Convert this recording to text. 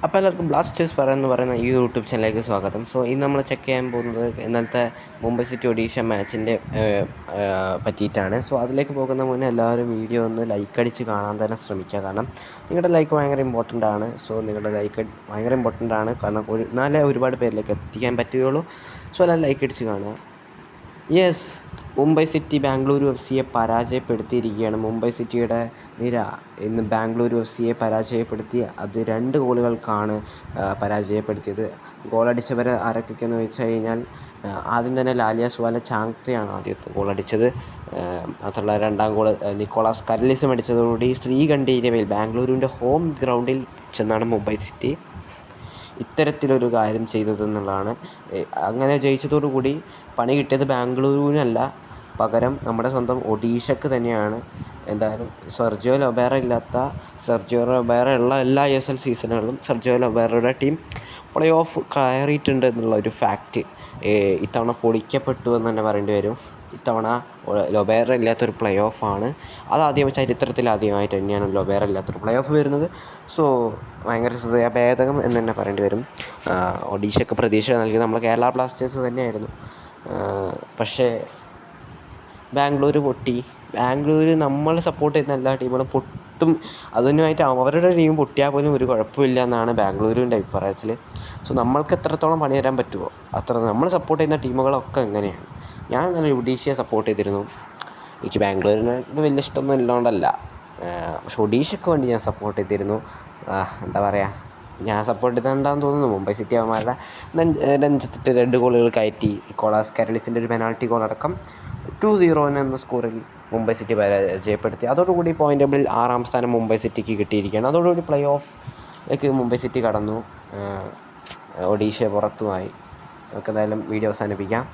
അപ്പോൾ എല്ലാവർക്കും ബ്ലാസ്റ്റേഴ്സ് എന്ന് പറയുന്ന ഈ യൂട്യൂബ് ചാനലിലേക്ക് സ്വാഗതം. സോ ഇന്ന് നമ്മൾ ചെക്ക് ചെയ്യാൻ പോകുന്നത് ഇന്നലത്തെ മുംബൈ സിറ്റി ഒഡീഷ മാച്ചിൻ്റെ പറ്റിയിട്ടാണ്. സോ അതിലേക്ക് പോകുന്ന മുന്നേ എല്ലാവരും വീഡിയോ ഒന്ന് ലൈക്ക് അടിച്ച് കാണാൻ തന്നെ ശ്രമിക്കുക. കാരണം നിങ്ങളുടെ ലൈക്ക് ഭയങ്കര ഇമ്പോർട്ടൻ്റ് ആണ്. സോ നിങ്ങളുടെ ലൈക്ക് ഭയങ്കര ഇമ്പോർട്ടൻ്റ് ആണ്. കാരണം എന്നാലേ ഒരുപാട് പേരിലേക്ക് എത്തിക്കാൻ പറ്റുകയുള്ളൂ. സോ എല്ലാം ലൈക്ക് അടിച്ച് കാണുക. Yes, Mumbai city Bengaluru F സിയെ പരാജയപ്പെടുത്തിയിരിക്കുകയാണ്. മുംബൈ സിറ്റിയുടെ നിര ഇന്ന് ബാംഗ്ലൂരു എഫ് സിയെ പരാജയപ്പെടുത്തി. അത് 2 ഗോളുകൾക്കാണ് പരാജയപ്പെടുത്തിയത്. ഗോളടിച്ചവർ ആരൊക്കെയെന്ന് വെച്ച് കഴിഞ്ഞാൽ ആദ്യം തന്നെ ലാലിയ സുവാല ചാങ്തയാണ് ആദ്യത്തെ ഗോളടിച്ചത്. മാത്രമല്ല 2ാം ഗോൾ നിക്കോളാസ് കരലിസും അടിച്ചതോടുകൂടി ശ്രീകണ്ഠീരവയിൽ ബാംഗ്ലൂരിൻ്റെ ഹോം ഗ്രൗണ്ടിൽ ചെന്നാണ് മുംബൈ സിറ്റി ഇത്തരത്തിലൊരു കാര്യം ചെയ്തതെന്നുള്ളതാണ്. അങ്ങനെ ജയിച്ചതോടുകൂടി പണി കിട്ടിയത് ബാംഗ്ലൂരിനല്ല, പകരം നമ്മുടെ സ്വന്തം ഒഡീഷയ്ക്ക് തന്നെയാണ്. എന്തായാലും സെർജിയോ ലൊബേറ ഉള്ള എല്ലാ ESL സീസണുകളിലും സെർജിയോ ലൊബേറയുടെ ടീം പ്ലേ ഓഫ് കയറിയിട്ടുണ്ട് എന്നുള്ള ഒരു ഫാക്റ്റ് ഇത്തവണ പൊളിക്കപ്പെട്ടു എന്ന് തന്നെ പറയേണ്ടി വരും. ഇത്തവണ ലൊബേറ ഇല്ലാത്തൊരു പ്ലേ ഓഫാണ്. അതാദ്യം ചരിത്രത്തിലാദ്യമായിട്ട് തന്നെയാണ് ലൊബേറ ഇല്ലാത്തൊരു പ്ലേ ഓഫ് വരുന്നത്. സോ ഭയങ്കര ഹൃദയഭേദകം എന്ന് തന്നെ പറയേണ്ടി വരും. ഒഡീഷയ്ക്ക് പ്രതീക്ഷ നൽകിയത് നമ്മുടെ കേരള ബ്ലാസ്റ്റേഴ്സ് തന്നെയായിരുന്നു. പക്ഷേ ബാംഗ്ലൂർ പൊട്ടി. ബാംഗ്ലൂർ നമ്മൾ സപ്പോർട്ട് ചെയ്യുന്ന എല്ലാ ടീമുകളും പൊട്ടും. അതിനുമായിട്ട് അവരുടെ ടീം പൊട്ടിയാൽ പോലും ഒരു കുഴപ്പമില്ല എന്നാണ് ബാംഗ്ലൂരിൻ്റെ അഭിപ്രായത്തിൽ. സോ നമ്മൾക്ക് എത്രത്തോളം പണി തരാൻ പറ്റുമോ അത്ര നമ്മൾ സപ്പോർട്ട് ചെയ്യുന്ന ടീമുകളൊക്കെ എങ്ങനെയാണ്. ഞാൻ നല്ല ഒഡീഷയെ സപ്പോർട്ട് ചെയ്തിരുന്നു. എനിക്ക് ബാംഗ്ലൂരിന് വലിയ ഇഷ്ടമൊന്നും ഇല്ലാണ്ടല്ല, പക്ഷെ ഒഡീഷയ്ക്ക് വേണ്ടി ഞാൻ സപ്പോർട്ട് ചെയ്തിരുന്നു. എന്താ പറയുക, ഞാൻ സപ്പോർട്ട് ചെയ്തിട്ടുണ്ടാകുന്ന തോന്നുന്നു. മുംബൈ സിറ്റി അവന്മാരുടെ നെഞ്ചത്തിട്ട് 2 ഗോളുകൾ കയറ്റി. നിക്കോളാസ് കരലിസിൻ്റെ ഒരു പെനാൾട്ടി ഗോളടക്കം 2-0 എന്ന സ്കോറിൽ മുംബൈ സിറ്റി പരാജയപ്പെടുത്തി. അതോടുകൂടി പോയിൻ്റ് ടേബിളിൽ 6ാം സ്ഥാനം മുംബൈ സിറ്റിക്ക് കിട്ടിയിരിക്കുകയാണ്. അതോടുകൂടി പ്ലേ ഓഫിലേക്ക് മുംബൈ സിറ്റി കടന്നു. ഒഡീഷ പുറത്തുമായി. നമുക്ക് എന്തായാലും വീഡിയോ അവസാനിപ്പിക്കാം.